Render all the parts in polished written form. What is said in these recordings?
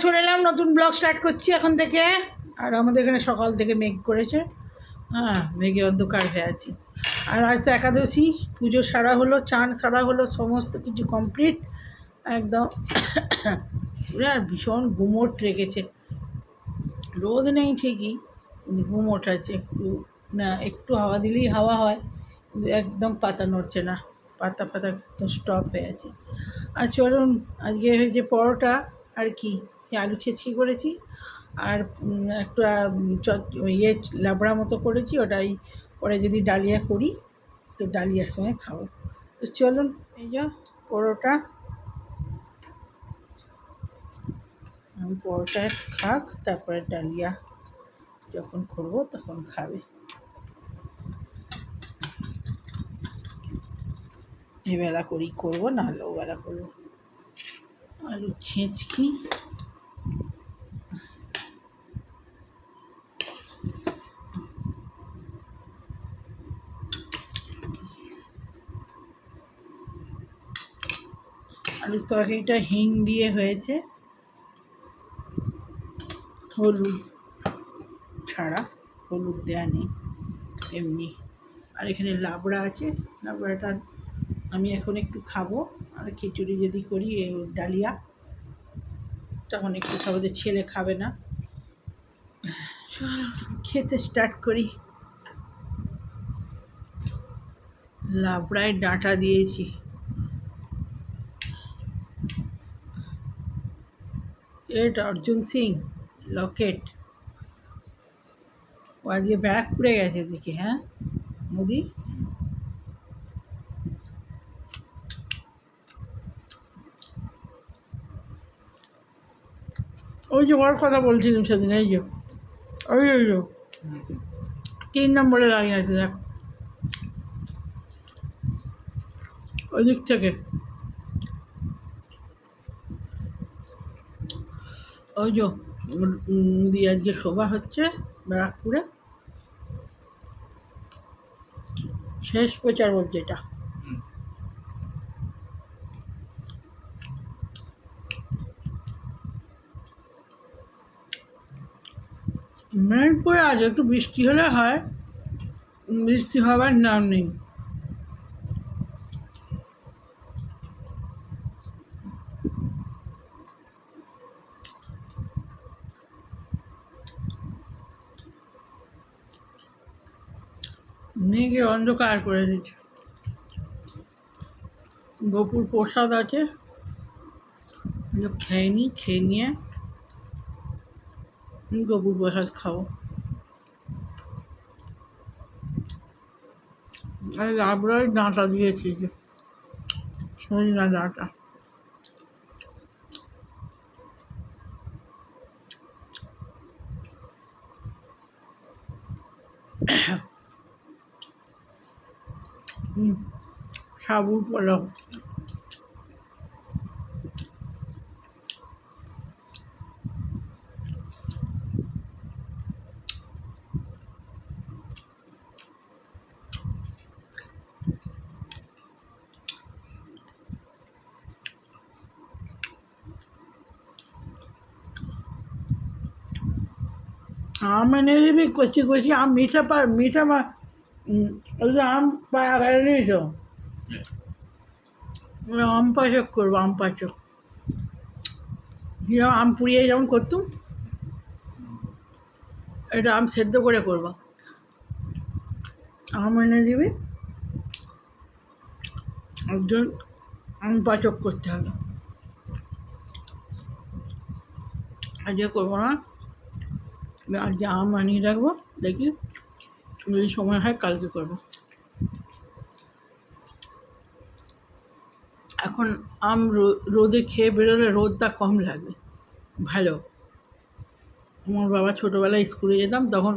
চলে এলাম, নতুন ব্লগ স্টার্ট করছি এখন থেকে। আর আমাদের এখানে সকাল থেকে মেঘ করেছে, হ্যাঁ, মেঘে অন্ধকার হয়ে আছে। আর আজ তো একাদশী, পুজো সারা হলো, চান সারা হলো, সমস্ত কিছু কমপ্লিট একদম। পুরো ভীষণ গুমোট রেখেছে, রোদ নেই ঠিকই, কিন্তু গুমোট আছে। একটু না, একটু হাওয়া দিলেই হাওয়া হয়, কিন্তু একদম পাতা নড়ছে না, পাতা পাতা একদম স্টপ হয়ে আছে। আর চলুন, আজকে হয়েছে পরোটা আর কি, আলু ছেঁচি করেছি, আর একটা ইয়ে লাবড়া মতো করেছি, ওটাই পরে যদি ডালিয়া করি তো ডালিয়ার সঙ্গে খাবো। তো চলুন, এই যা পরোটা, পরোটা খাক, তারপরে ডালিয়া যখন করবো তখন খাবে। এবেলা করেই করবো, নাহলে ওবেলা করবো। আলু ছেঁচকি, আলুর তরকারিটা হিং দিয়ে হয়েছে, হলুদ ছাড়া, হলুদ দেওয়া নেই, এমনি। আর এখানে লাবড়া আছে, লাবড়াটা আমি এখন একটু খাবো, আর খিচুড়ি যদি করি ডালিয়া তখন একটু খাবো, যে ছেলে খাবে না। খেতে স্টার্ট করি। লাবড়ায় ডাঁটা দিয়েছি, এটা অর্জুন সিং লকেট, ও আজকে ব্যারাকপুরে গেছে দেখি। হ্যাঁ মোদি, ওই যে ওর কথা বলছিলাম সেদিন, এই যে ওই ওই যে 3 নম্বরে দাঁড়িয়ে আছে, দেখ ওই দিক থেকে, ওই যে মোদি আজকে সভা হচ্ছে ব্যারাকপুরে, শেষ প্রচার বলছে এটা। মেঘ করে আজ একটু বৃষ্টি হলে হয়, বৃষ্টি হবার নাম নেই। মেঘে অন্ধকার করে দিচ্ছে। গোপুর প্রসাদ আছে, খেয়ে নিই, খেয়ে নিয়ে গোপুর প্রসাদ খাবো। আর লাবড়ায় ডাঁটা দিয়েছি, যে সজনা ডাঁটা। সাবুর পোলাও, আম এনে দিবি কচি কচি আম, মিঠা মিঠা ওই যে আম পায়া গেলে নিয়েছ, আম পাচক করবো, আম পাচক, যেমন আম পুড়িয়ে যেমন করতুম, এটা আম সেদ্ধ করে করবো। আম এনে দিবি, একজন আম পাচক করতে হবে। আজকে করবো না, আজকে আম আনিয়ে রাখবো, দেখি যদি সময় হয় কালকে করবো। এখন আম রোদে খেয়ে বেরোলে রোদটা কম লাগে, ভালো। আমার বাবা ছোটোবেলায় স্কুলে যেতাম, তখন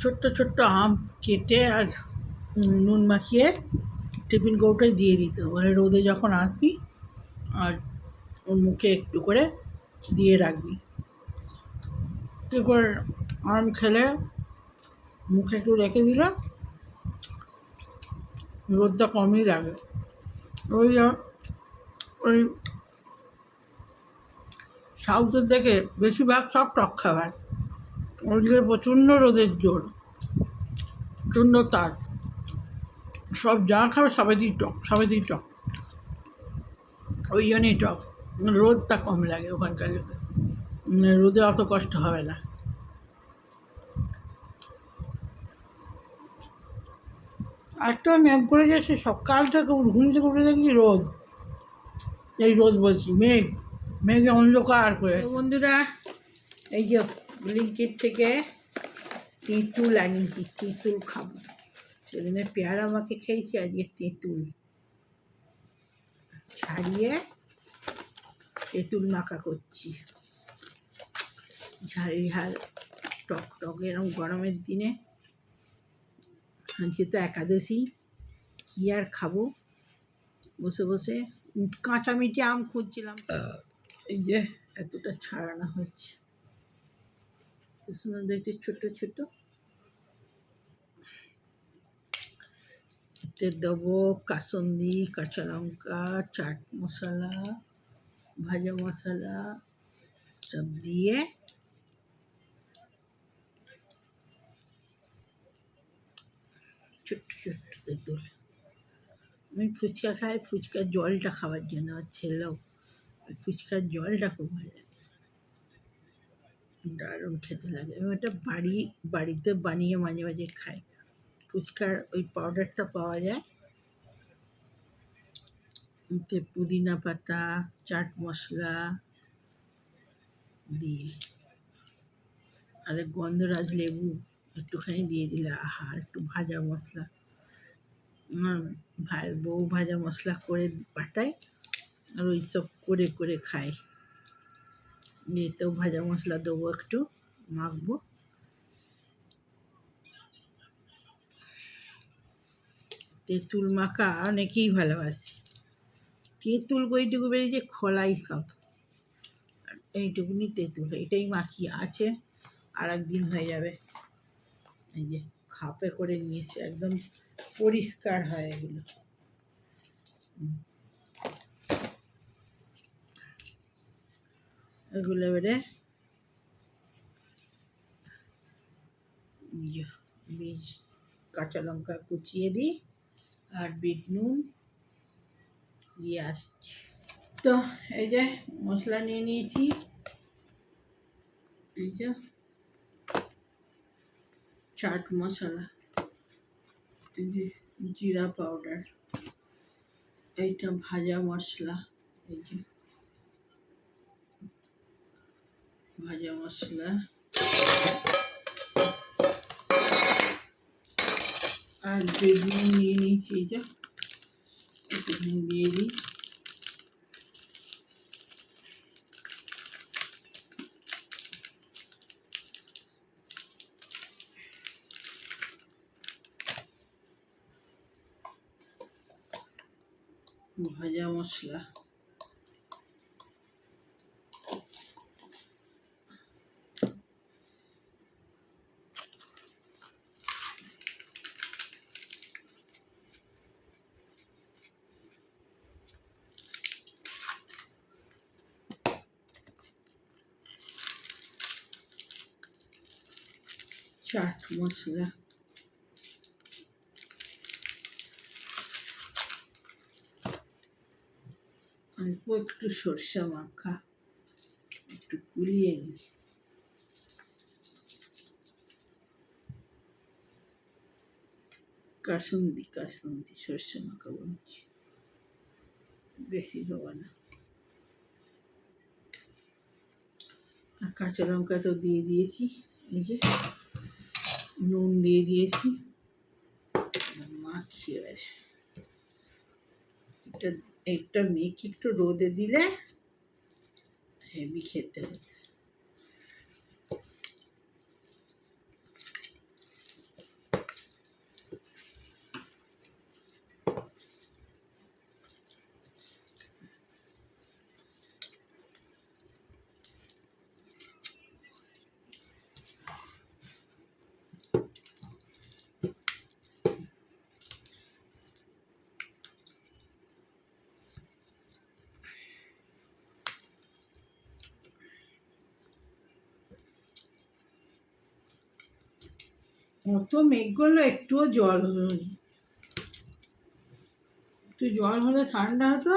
ছোট্ট ছোট্ট আম কেটে আর নুন মাখিয়ে টিফিন কৌটোয় দিয়ে দিত, বলে রোদে যখন আসবি আর ওর মুখে একটু করে দিয়ে রাখবি, কী করে আম খেলে মুখে একটু রেখে দিলাম, রোদটা কমই লাগে। ওই ওই সাউথের থেকে বেশিরভাগ সব টক খাবার, ওদিকে প্রচণ্ড রোদের জোর, প্রচণ্ড তার, সব যা খাবে সবেতেই টক, সবেতেই টক, ওই জন্যই টক। রোদটা কম লাগে ওখানকার লোকের, রোদে অত কষ্ট হবে না। একটা মেঘ করে যাচ্ছে সকাল থেকে, ঘুম থেকে উঠে দেখি রোদ, এই রোদ বলছি মেঘ, মেঘে অন্ধকার করে। বন্ধুরা, এই যে ব্লিঙ্কিট থেকে তেঁতুল আনিয়েছি, তেঁতুল খাবো। সেদিনে পেয়ারা আমাকে খেয়েছি, আজকে তেঁতুল ছাড়িয়ে তেঁতুল মাখা করছি, ঝাল ঝাল টক টক, এরকম গরমের দিনে। আজকে তো একাদশী, কী আর খাবো, বসে বসে কাঁচা মিঠে আম খুঁজছিলাম, এই যে এতটা ছাড়ানো হয়েছে, সুন্দর দেখতে ছোট ছোট। এতে দেবো কাসুন্দি, কাঁচা লঙ্কা, চাট মশলা, ভাজা মশলা সব দিয়ে ছোট্ট ছোট্ট তেঁতুল। আমি ফুচকা খাই, ফুচকার জলটা খাওয়ার জন্য, আমার ছেলেও ফুচকার জলটা খুব ভালো লাগে, দারুণ খেতে লাগে। আমি ওটা বাড়িতে বানিয়ে মাঝে মাঝে খাই। ফুচকার ওই পাউডারটা পাওয়া যায়, ওতে পুদিনা পাতা, চাট মশলা দিয়ে আর গন্ধরাজ লেবু একটুখানি দিয়ে দিলে আহা, একটু ভাজা মশলা, আমার ভাইয়ের বউ ভাজা মশলা করে পাঠায়, আর ওই সব করে করে খাই। এতেও ভাজা মশলা দেবো, একটু মাখবো। তেঁতুল মাখা অনেকেই ভালোবাসি, তেঁতুল বইটুকু বেরিয়েছে, খোলাই সব, এইটুকুনি তেঁতুল, এটাই মাখি আছে, আর একদিন হয়ে যাবে। এই যে খাপে করে নিয়েছে, একদম পরিষ্কার হয় এগুলো। এগুলো এবারে বীজ, কাঁচা লঙ্কা কুচিয়ে দিই, আর বিট নুন দিয়ে আসছি। তো এই যে মশলা নিয়ে নিয়েছি, এই যে চাট মশলা, এই যে জিরা পাউডার, এইটা ভাজা মশলা, এই যে ভাজা মশলা, আর বিট নুন নিয়ে নিয়েছি, এই যে একটুখানি দিয়ে দিই। ভাজা মশলা, চাট মশলা, অল্প একটু সরষে মাখা, একটু গুলিয়ে নিই, কাসুন্দি সরষে মাখা বলছি, বেশি দেবো না। আর কাঁচা লঙ্কা তো দিয়ে দিয়েছি, এই যে নুন দিয়ে দিয়েছি, মাখি এবারে একটা মেখে একটু রোদে দিলে হেভি খেতে হবে। অত মেঘ করলো, একটুও জল হলো না। একটু জল হলে ঠান্ডা হতো।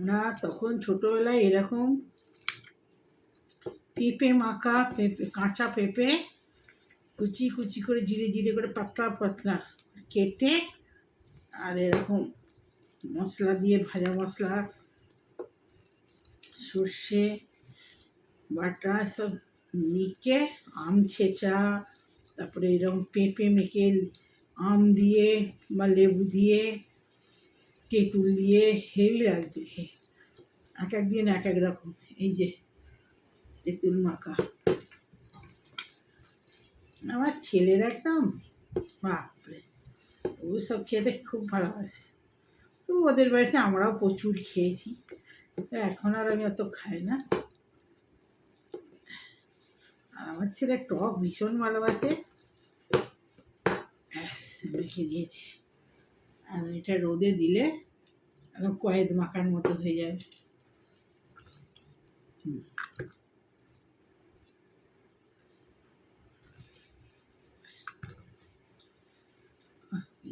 না, তখন ছোটবেলায় এরকম পেঁপে মাখা, পেঁপে কাঁচা পেঁপে কুচি কুচি করে জিরে জিরে করে পাতলা পাতলা কেটে, আর এরকম মশলা দিয়ে, ভাজা মশলা, সর্ষে বাটা সব নিকে, আম ছেঁচা, তারপরে এরকম পেঁপে মেখে আম দিয়ে বা লেবু দিয়ে, তেঁতুল দিয়ে, হেভি লাগছে খেয়ে। এক এক দিন এক এক রকম। এই যে তেঁতুল মাখা, আমার ছেলের একদম বাপরে, ও সব খেতে খুব ভালোবাসে। তো ওদের বাড়িতে আমরাও প্রচুর খেয়েছি, এখন আর আমি অত খাই না। আর আমার ছেলে টক ভীষণ ভালোবাসে। রেখে দিয়েছি, আর এটা রোদে দিলে একদম কয়েদ মাখার মতো হয়ে যাবে।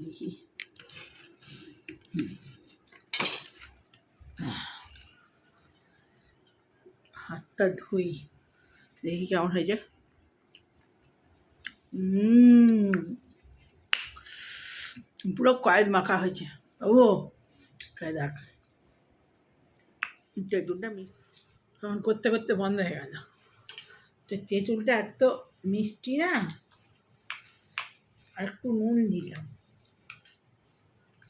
দেখি হাতটা ধুই, দেখি কেমন হয়েছে। পুরো কয়েদ মাখা হয়েছে। ও খাই দেখ, তেঁতুলটা তখন করতে করতে বন্ধ হয়ে গেল। তো তেঁতুলটা এত মিষ্টি না, আর একটু নুন দিলাম,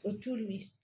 প্রচুর মিষ্টি।